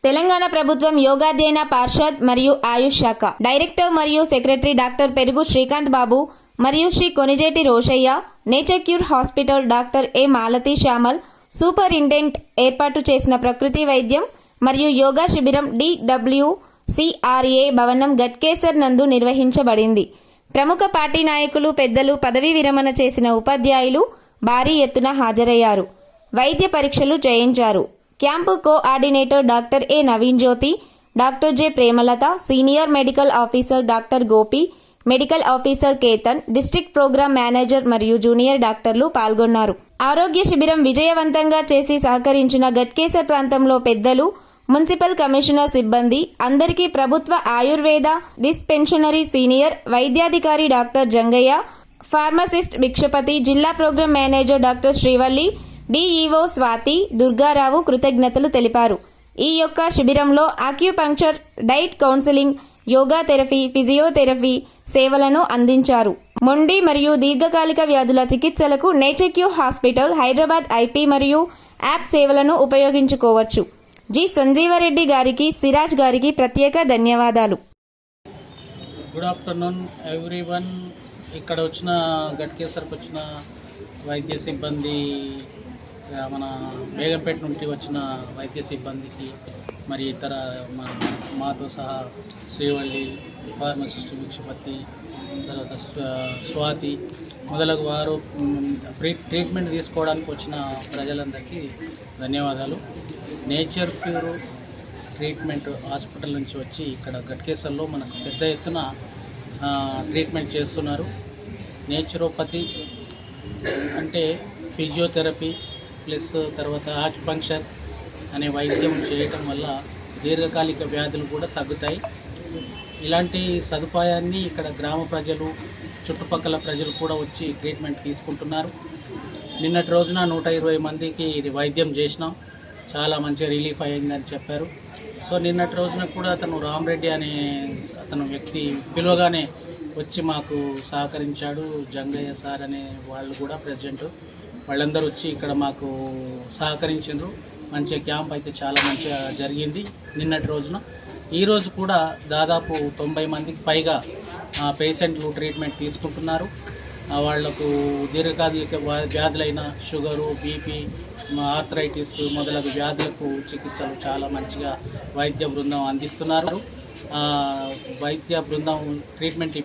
తెలంగాణ ప్రభుత్వం యోగాధ్యయన పార్షద్ మరియు ఆయుష్ శాఖ డైరెక్టర్ మరియు సెక్రటరీ డాక్టర్ పెరుగు శ్రీకాంత్ బాబు మరియు Sri Konijeti Rosaiah, nature cure hospital doctor A Malathi Shyamal superintendent ఏర్పాటు చేసిన ప్రకృతి వైద్యం మరియు యోగా శిబిరం DWCRA భవనం గట్కేసర్ నందు నిర్వహించబడింది. ప్రముఖ పార్టీ నాయకులు, పెద్దలు, పదవీ విరమణ చేసిన ఉపాధ్యాయులు భారీ ఎత్తున హాజరయ్యారు. వైద్య పరీక్షలు చేయించారు. Camp coordinator doctor A Naveen Jyothi, doctor J Premalatha, senior medical officer doctor Gopi, medical officer Ketan, district programme manager మరియు జూనియర్ డాక్టర్లు పాల్గొన్నారు. ఆరోగ్య శిబిరం విజయవంతంగా చేసి సహకరించిన గట్కేసర్ ప్రాంతంలో పెద్దలు, మున్సిపల్ కమిషనర్ సిబ్బంది అందరికీ ప్రభుత్వ ఆయుర్వేద డిస్పెన్షనరీ సీనియర్ వైద్యాధికారి డాక్టర్ జంగయ్య, ఫార్మసిస్ట్ భిక్షపతి, జిల్లా programme manager doctor Srivalli, DEO Swathi, Durgarao కృతజ్ఞతలు తెలిపారు. ఈ యొక్క శిబిరంలో acupuncture, diet counselling, yoga therapy, physiotherapy సేవలను అందించారు. మొండి మరియు దీర్ఘకాలిక వ్యాధుల చికిత్సలకు nature cure hospital Hyderabad IP మరియు యాప్ సేవలను ఉపయోగించుకోవచ్చు. జి సంజీవరెడ్డి గారికి, సిరాజ్ గారికి ప్రత్యేక ధన్యవాదాలు. Good afternoon everyone. ఇక్కడ వచ్చిన గట్కేసర్కి వచ్చిన వైద్య సిబ్బంది, మన బేగంపేట నుండి వచ్చిన వైద్య సిబ్బందికి, మరి ఇతర మాతో సహా శ్రీవల్లి, ఫార్మసిస్ట్ భిక్షపతి, తర్వాత స్వాతి మొదలగు వారు ట్రీట్మెంట్ తీసుకోవడానికి వచ్చిన ప్రజలందరికీ ధన్యవాదాలు. నేచర్ క్యూర్ ట్రీట్మెంట్ హాస్పిటల్ నుంచి వచ్చి ఇక్కడ గట్కేసర్లో మనకు పెద్ద ఎత్తున ట్రీట్మెంట్ చేస్తున్నారు. నేచురోపతి అంటే ఫిజియోథెరపీ ప్లస్ తర్వాత ఆక్యుపంక్చర్ అనే వైద్యం చేయటం వల్ల దీర్ఘకాలిక వ్యాధులు కూడా తగ్గుతాయి. ఇలాంటి సదుపాయాన్ని ఇక్కడ గ్రామ ప్రజలు, చుట్టుపక్కల ప్రజలు కూడా వచ్చి ట్రీట్మెంట్ తీసుకుంటున్నారు. నిన్నటి రోజున 120 మందికి ఇది వైద్యం చేసినాం. చాలా మంచిగా రిలీఫ్ అయ్యిందని చెప్పారు. సో నిన్నటి రోజున కూడా అతను రామరెడ్డి అనే అతను వ్యక్తి పిలువగానే వచ్చి మాకు సహకరించాడు. జంగయ్య సార్ అనే వాళ్ళు కూడా ప్రెసిడెంట్, వాళ్ళందరూ వచ్చి ఇక్కడ మాకు సహకరించారు. మంచిగా క్యాంప్ అయితే చాలా మంచిగా జరిగింది నిన్నటి రోజున. ఈరోజు కూడా దాదాపు 90 మందికి పైగా పేషెంట్లు ట్రీట్మెంట్ తీసుకుంటున్నారు. వాళ్లకు దీర్ఘకాలిక వ్యాధులైన షుగరు, బీపీ, ఆర్థరైటిస్ మొదలగు వ్యాధులకు చికిత్సలు చాలా మంచిగా వైద్య బృందం అందిస్తున్నారు. వైద్య బృందం ట్రీట్మెంట్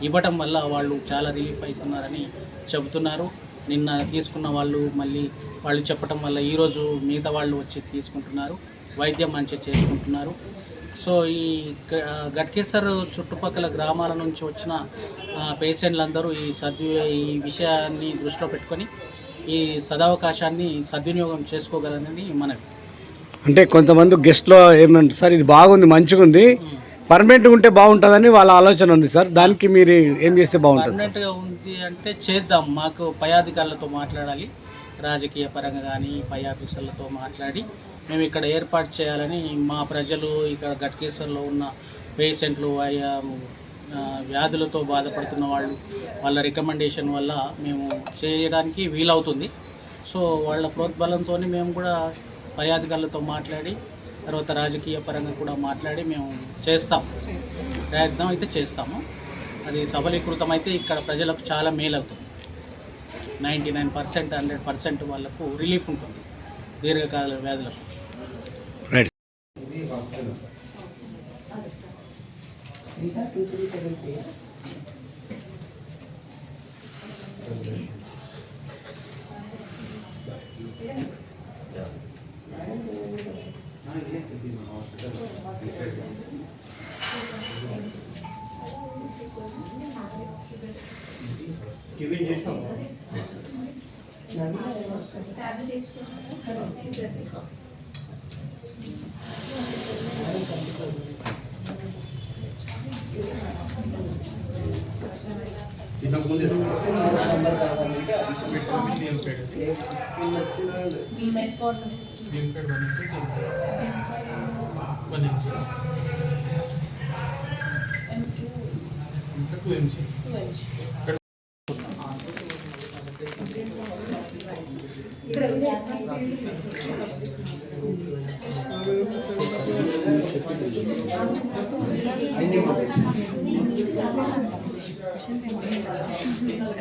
ఇవ్వటం వల్ల వాళ్ళు చాలా రిలీఫ్ అవుతున్నారని చెబుతున్నారు. నిన్న తీసుకున్న వాళ్ళు మళ్ళీ వాళ్ళు చెప్పటం వల్ల ఈరోజు మిగతా వాళ్ళు వచ్చి తీసుకుంటున్నారు. వైద్యం మంచిగా చేసుకుంటున్నారు. సో ఈ గట్కేసర్ చుట్టుపక్కల గ్రామాల నుంచి వచ్చిన పేషెంట్లందరూ ఈ విషయాన్ని దృష్టిలో పెట్టుకొని ఈ సదవకాశాన్ని సద్వినియోగం చేసుకోగలరని మనవి. అంటే కొంతమంది గెస్ట్లో ఏమంటే సార్ ఇది బాగుంది, మంచిగా ఉంది, పర్మనెంట్గా ఉంటే బాగుంటుందని వాళ్ళ ఆలోచన ఉంది సార్. దానికి మీరు ఏం చేస్తే బాగుంటుంది? పర్మనెంట్గా ఉంది అంటే చేద్దాం. మాకు పై అధికారులతో మాట్లాడాలి, రాజకీయ పరంగా కానీ పై ఆఫీసర్లతో మాట్లాడి మేము ఇక్కడ ఏర్పాటు చేయాలని మా ప్రజలు, ఇక్కడ గట్కేసర్లో ఉన్న పేషెంట్లు, వ్యాధులతో బాధపడుతున్న వాళ్ళు, వాళ్ళ రికమెండేషన్ వల్ల మేము చేయడానికి వీలవుతుంది. సో వాళ్ళ ప్రోద్బలంతో మేము కూడా పై అధికారులతో మాట్లాడి తర్వాత రాజకీయ పరంగా కూడా మాట్లాడి మేము ప్రయత్నం అయితే చేస్తాము. అది సబలీకృతం అయితే ఇక్కడ ప్రజలకు చాలా మేలు అవుతుంది. 99%, 100% వాళ్ళకు రిలీఫ్ ఉంటుంది దీర్ఘకాల వ్యాధులకు. రైట్. ఇక్కడ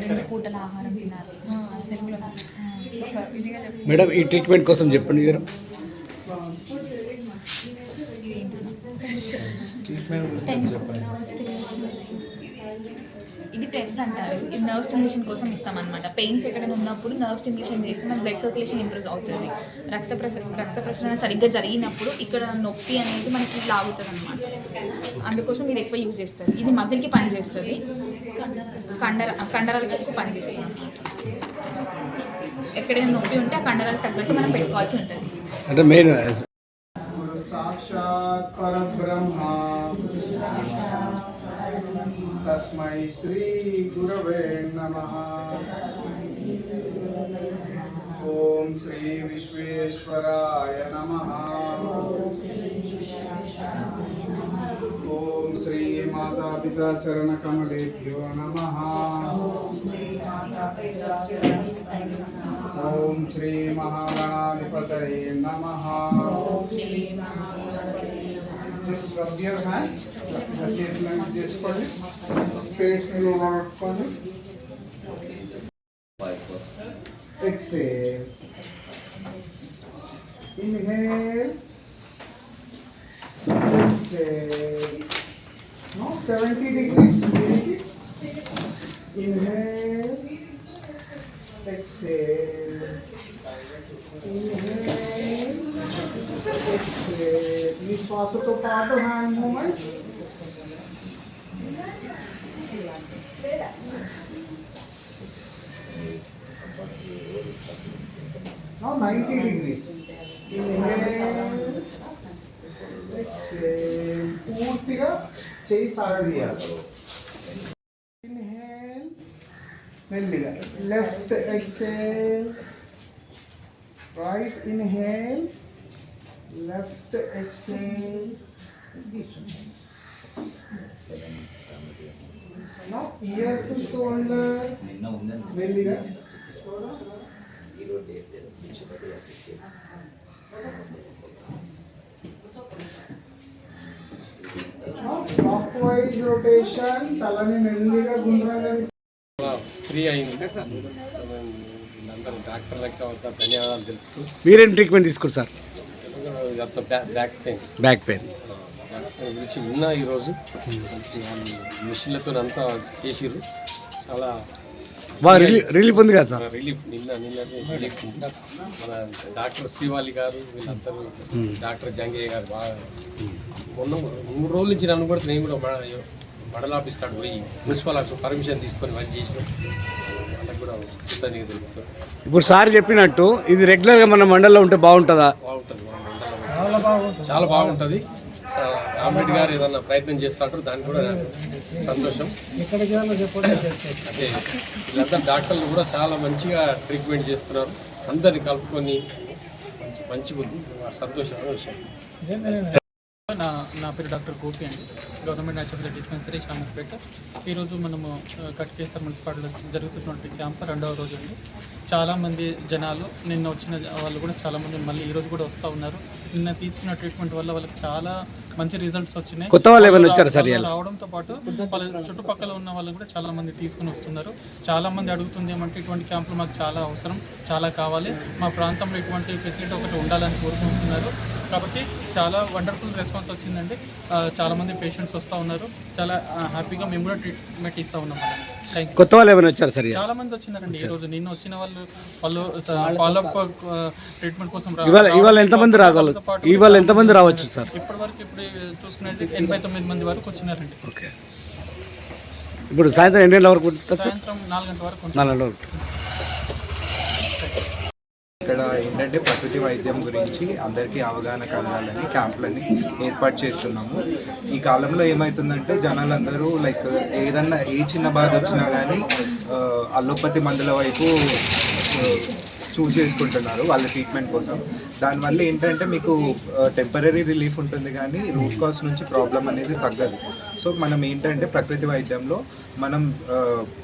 రెండు పూటల ఆహారం తినాలి. మేడం ఈ ట్రీట్మెంట్ కోసం చెప్పండి మీరు. ఇది టెన్స్ అంటారు. ఇది నర్వ్ స్టిమ్యులేషన్ కోసం ఇస్తామన్నమాట. పెయిన్స్ ఎక్కడైనా ఉన్నప్పుడు నర్వ్ స్టిమ్యులేషన్ చేస్తే మన బ్లడ్ సర్క్యులేషన్ ఇంప్రూవ్ అవుతుంది. రక్త ప్రసరణ సరిగ్గా జరిగినప్పుడు ఇక్కడ నొప్పి అనేది మనకి లాగుతుంది అనమాట. అందుకోసం ఇది ఎక్కువ యూజ్ చేస్తారు. ఇది మజిల్కి పనిచేస్తుంది, కండరాలకి ఎక్కువ పనిచేస్తుంది అనమాట. ఎక్కడైనా నొప్పి ఉంటే ఆ కండరాలకు తగ్గట్టు మనం పెట్టుకోవాల్సి ఉంటుంది. అంటే మెయిన్ సాక్షాత్ పరబ్రహ్మ తస్మై శ్రీ గురవే నమః. ఓం శ్రీ విశ్వేశ్వరాయ నమః. ఓం శ్రీ మాతాపితా చరణ కమలేభ్యో నమః. ఓం శ్రీ మహాగణాధిపతయే నమః. Just rub your hands. చేతులను చేసుకోండి. ఫేస్ మీద పట్టుకోండి. Exhale. Inhale. Exhale. Now 70 degrees. Inhale. Exhale. Inhale. Exhale. ఈ శ్వాసతో పాటు hand moment. Now 90 degrees. Inhale. Exhale. పూర్తిగా చేయి సాగదీయాలి. Inhale. మెల్లిగా left exhale. Right inhale. Left exhale. Now ear to shoulder. మెల్లిగా. Now clockwise rotation. తలని మెల్లిగా గుండ్రంగా ఫ్రీ అయింది. అందరూ డాక్టర్లకి ధన్యవాదాలు తెలుపుతూ. మీరేం ట్రీట్మెంట్ తీసుకున్నారు సార్? బ్యాక్ పెయిన్ గురించి విన్నా ఈరోజు. మిషన్లతో అంతా చేసిర్రు. చాలా బాగా రిలీఫ్ ఉంది కదా సార్? రిలీఫ్ నిన్న రిలీఫ్. మన డాక్టర్ శ్రీవాలి గారు వీళ్ళందరూ, డాక్టర్ జంగయ్య గారు బాగా మొన్న 3 రోజుల నుంచి నన్ను కూడా నేను కూడా మండల ఆఫీస్ కాడ పోయి మున్సిపల్ ఆఫీస్ పర్మిషన్ తీసుకొని వర్క్ చేసిన వాళ్ళకి కూడా కృతజ్ఞతలు. ఇప్పుడు సార్ చెప్పినట్టు ఇది రెగ్యులర్గా మన మండలంలో ఉంటే బాగుంటుందా? బాగుంటుంది. చాలా బాగుంటుంది. కామ్రేడ్ గారు ఏదన్నా ప్రయత్నం చేస్తాడు, దానికి కూడా సంతోషం. అదే వీళ్ళందరూ డాక్టర్లు కూడా చాలా మంచిగా ట్రీట్మెంట్ చేస్తున్నారు. అందరిని కలుపుకొని మంచిగా ఉంది. సంతోషమైన విషయం. నా పేరు డాక్టర్ గోపి అండి. Government natural dispensary Shamaspet. ఈరోజు మనము కట్కేసర్ మున్సిపాలిటీలో జరుగుతున్నటువంటి క్యాంప్ 2వ రోజు అండి. చాలామంది జనాలు నిన్న వచ్చిన వాళ్ళు కూడా చాలామంది మళ్ళీ ఈరోజు కూడా వస్తూ ఉన్నారు. నిన్న తీసుకున్న ట్రీట్మెంట్ వల్ల వాళ్ళకి చాలా మంచి రిజల్ట్స్ వచ్చినాయి. కొత్త వాళ్ళు ఏమైనా వచ్చారు సార్? రావడంతో పాటు వాళ్ళ చుట్టుపక్కల ఉన్న వాళ్ళు కూడా చాలా మంది తీసుకుని వస్తున్నారు. చాలా మంది అడుగుతుంది ఏమంటే ఇటువంటి క్యాంపులు మాకు చాలా అవసరం, చాలా కావాలి, మా ప్రాంతంలో ఇటువంటి ఫెసిలిటీ ఒకటి ఉండాలని కోరుకుంటున్నారు. కాబట్టి చాలా వండర్ఫుల్ రెస్పాన్స్ వచ్చిందండి. చాలామంది పేషెంట్స్ వస్తూ ఉన్నారు. చాలా హ్యాపీగా మేము కూడా ట్రీట్మెంట్ ఇస్తూ ఉన్నాం. Thank you. కొత్త వాళ్ళు ఏమైనా వచ్చారు సార్? చాలా మంది వచ్చినారండి ఈరోజు. నిన్న వచ్చిన వాళ్ళు ఫాలోఅప్ ట్రీట్మెంట్ కోసం ఇవాళ ఎంతమంది రాగలరు? ఇవాళ ఎంతమంది రావచ్చు సార్? ఇప్పటివరకు ఇప్పుడు చూసుకున్నట్టు 89 మంది వరకు వచ్చినారండి. ఓకే. ఇప్పుడు సాయంత్రం ఎన్ని గంటల వరకు? సాయంత్రం 4 గంటల వరకు. 4 గంటల వరకు. ఇక్కడ ఏంటంటే ప్రకృతి వైద్యం గురించి అందరికీ అవగాహన కలగాలని క్యాంపులని ఏర్పాటు చేస్తున్నాము. ఈ కాలంలో ఏమవుతుందంటే జనాలందరూ ఏదన్నా ఏ చిన్న బాధ వచ్చినా కానీ అల్లోపతి మందుల వైపు చూస్ చేసుకుంటున్నారు వాళ్ళ ట్రీట్మెంట్ కోసం. దానివల్ల ఏంటంటే మీకు టెంపరీ రిలీఫ్ ఉంటుంది కానీ రూట్ కాజ్ నుంచి ప్రాబ్లం అనేది తగ్గదు. సో మనం ఏంటంటే ప్రకృతి వైద్యంలో మనం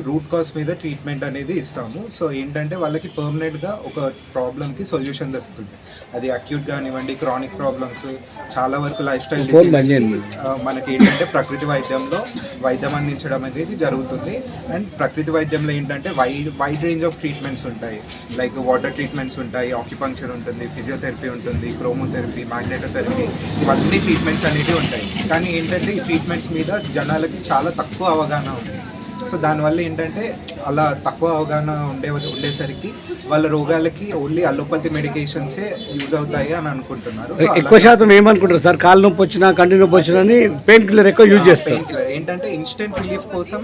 రూట్ కాజ్ మీద ట్రీట్మెంట్ అనేది ఇస్తాము. సో ఏంటంటే వాళ్ళకి పర్మనెంట్గా ఒక ప్రాబ్లమ్కి సొల్యూషన్ దొరుకుతుంది. అది అక్యూట్ కానివ్వండి, క్రానిక్ ప్రాబ్లమ్స్, చాలా వరకు లైఫ్ స్టైల్ మనకి ఏంటంటే ప్రకృతి వైద్యంలో వైద్యం అందించడం అనేది జరుగుతుంది. అండ్ ప్రకృతి వైద్యంలో ఏంటంటే వైడ్ రేంజ్ ఆఫ్ ట్రీట్మెంట్స్ ఉంటాయి. లైక్ వాటర్ ట్రీట్మెంట్స్ ఉంటాయి, ఆక్యుపంక్చర్ ఉంటుంది, ఫిజియోథెరపీ ఉంటుంది, క్రోమోథెరపీ, మ్యాగ్నెటోథెరపీ, ఇవన్నీ ట్రీట్మెంట్స్ అనేవి ఉంటాయి. కానీ ఏంటంటే ఈ ట్రీట్మెంట్స్ మీద జనాలకి చాలా తక్కువ అవగాహన ఉంది. సో దానివల్ల ఏంటంటే అలా తక్కువ అవగాహన ఉండేసరికి వాళ్ళ రోగాలకి ఓన్లీ అలోపతి మెడికేషన్సే యూజ్ అవుతాయి అని అనుకుంటున్నారు. ఎక్కువ శాతం ఏమనుకుంటారు సార్, కాలు నొప్పి వచ్చినా కంటి నొప్పి వచ్చినా అని పెయిన్ కిల్లర్ ఎక్కువ యూజ్ చేస్తారు. పెయిన్ కిల్లర్ ఏంటంటే ఇన్స్టెంట్ రిలీఫ్ కోసం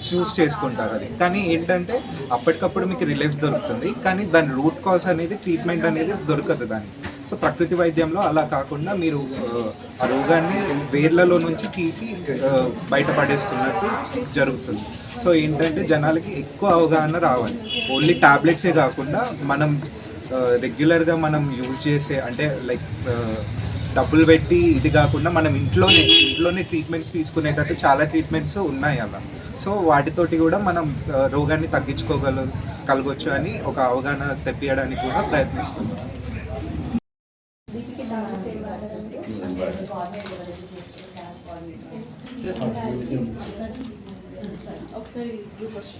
చూస్ చేసుకుంటారు. అది కానీ ఏంటంటే అప్పటికప్పుడు మీకు రిలీఫ్ దొరుకుతుంది, కానీ దాని రూట్ కాజ్ అనేది ట్రీట్మెంట్ అనేది దొరకదు దానికి. సో ప్రకృతి వైద్యంలో అలా కాకుండా మీరు ఆ రోగాన్ని వేర్లలో నుంచి తీసి బయటపడేస్తున్నట్టు జరుగుతుంది. సో ఏంటంటే జనాలకి ఎక్కువ అవగాహన రావాలి. ఓన్లీ టాబ్లెట్సే కాకుండా మనం రెగ్యులర్గా మనం యూజ్ చేసే అంటే లైక్ డబ్బులు పెట్టి ఇది కాకుండా మనం ఇంట్లోనే ట్రీట్మెంట్స్ తీసుకునేటట్టు చాలా ట్రీట్మెంట్స్ ఉన్నాయి అలా. సో వాటితోటి కూడా మనం రోగాన్ని తగ్గించుకోగలగొచ్చు అని ఒక అవగాహన తెప్పియడానికి కూడా ప్రయత్నిస్తున్నాం. ఒకసారి గ్లూకోజ్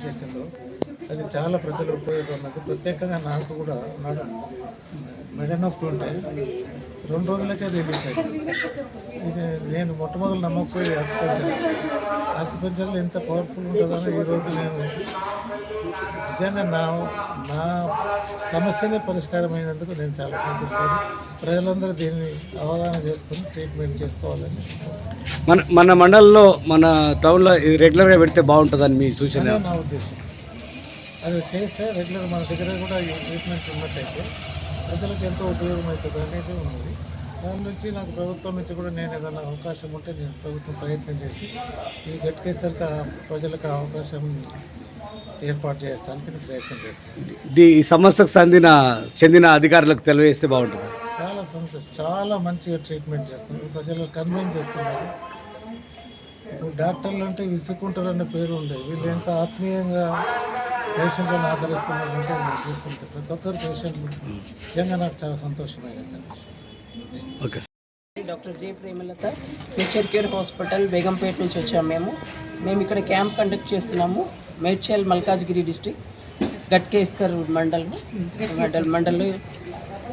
చేసిందో అది చాలా ప్రజలు ఉపయోగపడినది. ప్రత్యేకంగా నాకు కూడా మెడ నొప్పి ఉంటే 2 రోజులకే రిలీఫ్ అయింది. ఇది నేను మొట్టమొదటి నమ్మకపోయి ఆక్యుపంచర్లో ఎంత పవర్ఫుల్ ఉంటుందని ఈరోజు నేను నిజంగా నా సమస్యనే పరిష్కారమైనందుకు నేను చాలా సంతోషపడి ప్రజలందరూ దీన్ని అవగాహన చేసుకుని ట్రీట్మెంట్ చేసుకోవాలని మన మండలంలో మన టౌన్లో ఇది రెగ్యులర్గా పెడితే బాగుంటుందని మీ సూచన? నా ఉద్దేశం అది చేస్తే రెగ్యులర్ మన దగ్గర కూడా ఈ ట్రీట్మెంట్ ఉన్నట్టయితే ప్రజలకు ఎంతో ఉపయోగం అవుతుంది అనేది ఉన్నది. దాని నుంచి నాకు ప్రభుత్వం నుంచి కూడా నేను ఏదైనా అవకాశం ఉంటే నేను ప్రభుత్వం ప్రయత్నం చేసి ఈ గట్కేసరికి ప్రజలకు అవకాశం ఏర్పాటు చేయడానికి నేను ప్రయత్నం చేస్తాను. ఈ సమస్యకు చెందిన అధికారులకు తెలియజేస్తే బాగుంటుంది. చాలా సంతోషం, చాలా మంచిగా ట్రీట్మెంట్ చేస్తున్నారు, ప్రజలకు కన్విన్స్ చేస్తున్నారు. ఇప్పుడు డాక్టర్లు అంటే విసుక్కుంటారన్న పేరు ఉండేది, వీళ్ళు ఎంత ఆత్మీయంగా పేషెంట్లను ఆదరిస్తున్నారంటే నేను చూస్తుంటే ప్రతి ఒక్కరు పేషెంట్లు నిజంగా నాకు చాలా సంతోషమైనది. Okay. Doctor J Premalatha, nature cure hospital Begumpet నుంచి వచ్చాము. మేము ఇక్కడ క్యాంప్ కండక్ట్ చేస్తున్నాము. మేడ్చల్ మల్కాజ్గిరి డిస్ట్రిక్ట్ గట్కేస్కర్ మండల్లో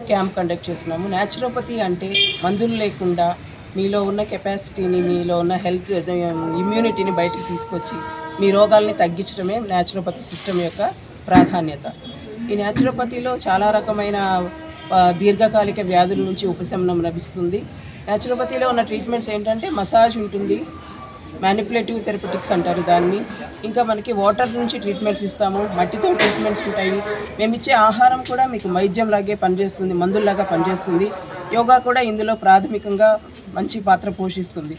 క్యాంప్ కండక్ట్ చేస్తున్నాము. న్యాచురోపతి అంటే మందులు లేకుండా మీలో ఉన్న కెపాసిటీని, మీలో ఉన్న హెల్త్ ఇమ్యూనిటీని బయటికి తీసుకొచ్చి మీ రోగాల్ని తగ్గించడమే న్యాచురోపతి సిస్టమ్ యొక్క ప్రాధాన్యత. ఈ న్యాచురోపతిలో చాలా రకమైన దీర్ఘకాలిక వ్యాధుల నుంచి ఉపశమనం లభిస్తుంది. న్యాచురోపతిలో ఉన్న ట్రీట్మెంట్స్ ఏంటంటే మసాజ్ ఉంటుంది, మ్యానిపులేటివ్ థెరపెటిక్స్ అంటారు దాన్ని. ఇంకా మనకి వాటర్ నుంచి ట్రీట్మెంట్స్ ఇస్తాము, మట్టితో ట్రీట్మెంట్స్ ఉంటాయి. మేము ఇచ్చే ఆహారం కూడా మీకు వైద్యంలాగే పనిచేస్తుంది, మందుల్లాగా పనిచేస్తుంది. యోగా కూడా ఇందులో ప్రాథమికంగా మంచి పాత్ర పోషిస్తుంది.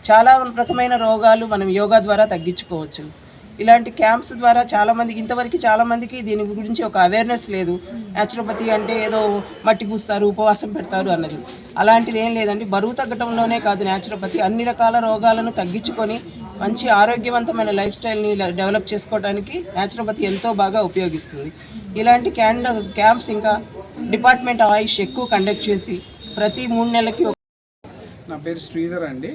చాలా రకమైన రోగాలు మనం యోగా ద్వారా తగ్గించుకోవచ్చు. ఇలాంటి క్యాంప్స్ ద్వారా చాలామందికి దీని గురించి ఒక అవేర్నెస్ లేదు. న్యాచురోపతి అంటే ఏదో మట్టి పూస్తారు, ఉపవాసం పెడతారు అన్నది. అలాంటిది ఏం లేదండి. బరువు తగ్గడంలోనే కాదు, న్యాచురోపతి అన్ని రకాల రోగాలను తగ్గించుకొని మంచి ఆరోగ్యవంతమైన లైఫ్ స్టైల్ని డెవలప్ చేసుకోవడానికి న్యాచురోపతి ఎంతో బాగా ఉపయోగిస్తుంది. ఇలాంటి క్యాంప్స్ ఇంకా డిపార్ట్మెంట్ ఆయుష్ ఎక్కువ కండక్ట్ చేసి ప్రతి 3 నెలలకి. నా పేరు శ్రీధర్ అండి.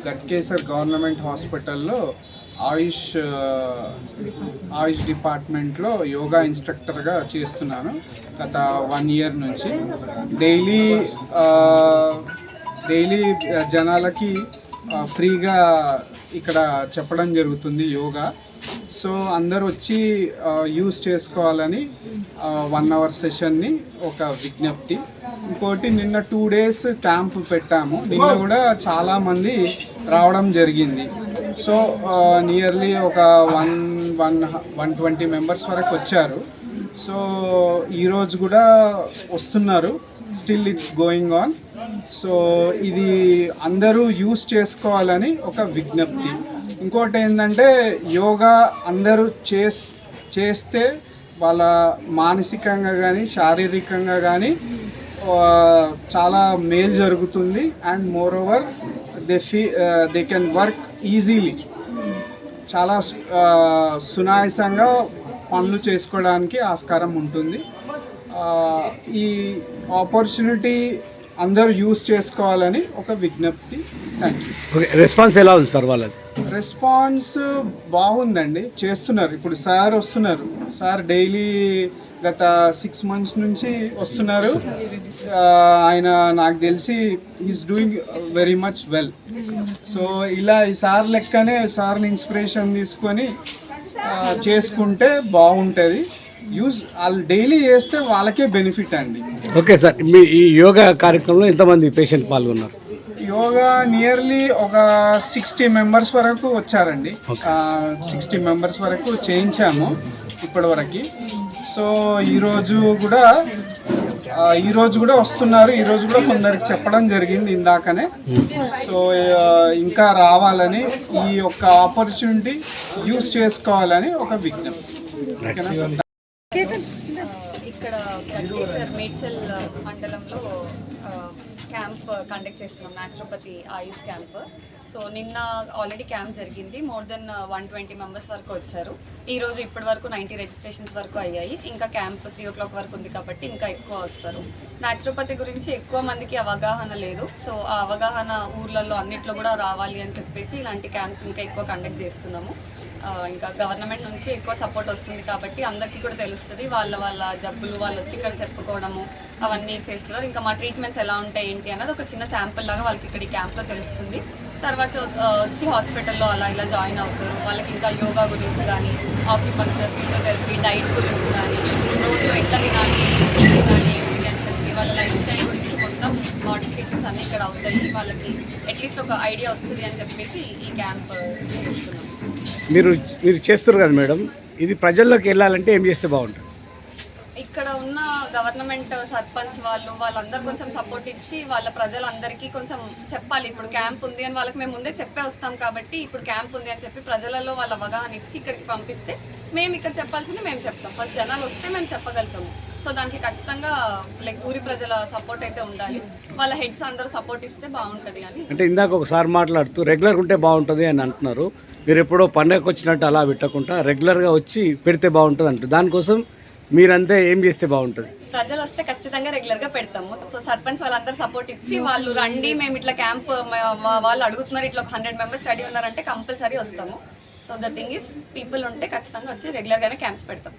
గట్కేసర్ గవర్నమెంట్ హాస్పిటల్లో ఆయుష్ డిపార్ట్మెంట్లో యోగా ఇన్స్ట్రక్టర్గా చేస్తున్నాను గత 1 ఇయర్ నుంచి. డైలీ జనాలకి ఫ్రీగా ఇక్కడ చెప్పడం జరుగుతుంది యోగా. సో అందరూ వచ్చి యూస్ చేసుకోవాలని 1 అవర్ సెషన్ని ఒక విజ్ఞప్తి. ఇంకోటి నిన్న 2 డేస్ క్యాంప్ పెట్టాము. నిన్న కూడా చాలామంది రావడం జరిగింది. సో నియర్లీ ఒక 120 మెంబర్స్ వరకు వచ్చారు. సో ఈరోజు కూడా వస్తున్నారు. Still it's going on. So ఇది అందరూ యూస్ చేసుకోవాలని ఒక విజ్ఞప్తి. ఇంకోటి ఏంటంటే యోగా అందరూ చేస్తే వాళ్ళ మానసికంగా కానీ శారీరకంగా కానీ చాలా మేలు జరుగుతుంది. And more over they can work easily. చాలా సునాయాసంగా పనులు చేసుకోవడానికి ఆస్కారం ఉంటుంది. ఈ ఆపర్చునిటీ అందరూ యూస్ చేసుకోవాలని ఒక విజ్ఞప్తి. Thank you. ఓకే, రెస్పాన్స్ ఎలా ఉంది సార్ వాళ్ళది? రెస్పాన్స్ బాగుందండి, చేస్తున్నారు. ఇప్పుడు సార్ వస్తున్నారు. సార్ డైలీ గత 6 months నుంచి వస్తున్నారు. ఆయన నాకు తెలిసి is doing very much well. So ఇలా ఈ సార్ లెక్కనే సార్ని ఇన్స్పిరేషన్ తీసుకొని చేసుకుంటే బాగుంటుంది. వాళ్ళు డైలీ చేస్తే వాళ్ళకే బెనిఫిట్ అండి. ఓకే సార్, మీ ఈ యోగా కార్యక్రమంలో ఎంతమంది పేషెంట్ పాల్గొన్నారు? యోగా నియర్లీ ఒక 60 మెంబర్స్ వరకు వచ్చారండి. 60 మెంబర్స్ వరకు చేయించాము ఇప్పటి వరకు. సో ఈరోజు కూడా వస్తున్నారు. ఈరోజు కూడా కొందరికి చెప్పడం జరిగింది ఇందాకనే. సో ఇంకా రావాలని, ఈ యొక్క ఆపర్చునిటీ యూస్ చేసుకోవాలని ఒక విజ్ఞప్తి. ఇక్కడ మేడ్చల్ మండలంలో క్యాంప్ కండక్ట్ చేస్తున్నాం, న్యాచురోపతి ఆయుష్ క్యాంప్. సో నిన్న ఆల్రెడీ క్యాంప్ జరిగింది. మోర్ దెన్ 120 మెంబర్స్ వరకు వచ్చారు. ఈరోజు ఇప్పటి వరకు 90 రిజిస్ట్రేషన్స్ వరకు అయ్యాయి. ఇంకా క్యాంప్ 3 o'clock వరకు ఉంది కాబట్టి ఇంకా ఎక్కువ వస్తారు. న్యాచురోపతి గురించి ఎక్కువ మందికి అవగాహన లేదు. సో ఆ అవగాహన ఊర్లలో అన్నిట్లో కూడా రావాలి అని చెప్పేసి ఇలాంటి క్యాంప్స్ ఇంకా ఎక్కువ కండక్ట్ చేస్తున్నాము. ఇంకా గవర్నమెంట్ నుంచి ఎక్కువ సపోర్ట్ వస్తుంది కాబట్టి అందరికీ కూడా తెలుస్తుంది. వాళ్ళ జబ్బులు వాళ్ళు వచ్చి ఇక్కడ చెప్పుకోవడము అవన్నీ చేస్తున్నారు. ఇంకా మా ట్రీట్మెంట్స్ ఎలా ఉంటాయి ఏంటి అన్నది ఒక చిన్న శాంపుల్ లాగా వాళ్ళకి ఇక్కడ ఈ క్యాంప్లో తెలుస్తుంది. తర్వాత వచ్చి హాస్పిటల్లో అలా ఇలా జాయిన్ అవుతారు. వాళ్ళకి ఇంకా యోగా గురించి కానీ, ఆక్యుపంక్చర్, ఫిజియోథెరపీ, డైట్ గురించి కానీ, రోజు ఎట్లా తినాలి ఏంటి అని చెప్పి వాళ్ళ లైఫ్ స్టైల్ గురించి మొత్తం మోడిఫికేషన్స్ అన్నీ ఇక్కడ అవుతాయి. వాళ్ళకి అట్లీస్ట్ ఒక ఐడియా వస్తుంది అని చెప్పేసి ఈ క్యాంప్ చేస్తున్నాం. మీరు చేస్తారు కదా మేడం, ఇది ప్రజల్లోకి వెళ్ళాలంటే ఏం చేస్తే బాగుంటుంది? ఇక్కడ ఉన్న గవర్నమెంట్ సర్పంచ్ వాళ్ళందరూ కొంచెం సపోర్ట్ ఇచ్చి వాళ్ళ ప్రజలందరికీ కొంచెం చెప్పాలి. ఇప్పుడు క్యాంప్ ఉంది అని వాళ్ళకి మేము ముందే చెప్పే వస్తాం కాబట్టి ఇప్పుడు క్యాంప్ ఉంది అని చెప్పి ప్రజలలో వాళ్ళ అవగాహన ఇచ్చి ఇక్కడికి పంపిస్తే మేము ఇక్కడ చెప్పాల్సింది మేము చెప్తాం. ఫస్ట్ జనాలు వస్తే మేము చెప్పగలుగుతాము. సో దానికి ఖచ్చితంగా ఊరి ప్రజల సపోర్ట్ అయితే ఉండాలి. వాళ్ళ హెడ్స్ అందరూ సపోర్ట్ ఇస్తే బాగుంటుంది అని. అంటే ఇందాక ఒకసారి మాట్లాడుతూ రెగ్యులర్ ఉంటే బాగుంటుంది అని అంటున్నారు. మీరు ఎప్పుడో పండగకు వచ్చినట్టు అలా పెట్టకుండా రెగ్యులర్గా వచ్చి పెడితే బాగుంటుంది అంటారు. దానికోసం మీరంతా ఏం చేస్తే బాగుంటుంది? ప్రజలు వస్తే ఖచ్చితంగా రెగ్యులర్గా పెడతాము. సో సర్పంచ్ వాళ్ళందరూ సపోర్ట్ ఇచ్చి వాళ్ళు రండి, మేము ఇట్లా క్యాంప్ వాళ్ళు అడుగుతున్నారు, ఇట్లా ఒక 100 మెంబర్స్ రెడీ ఉన్నారంటే కంపల్సరీ వస్తాము. So the thing is people ఉంటే ఖచ్చితంగా వచ్చి రెగ్యులర్గానే క్యాంప్స్ పెడతాం.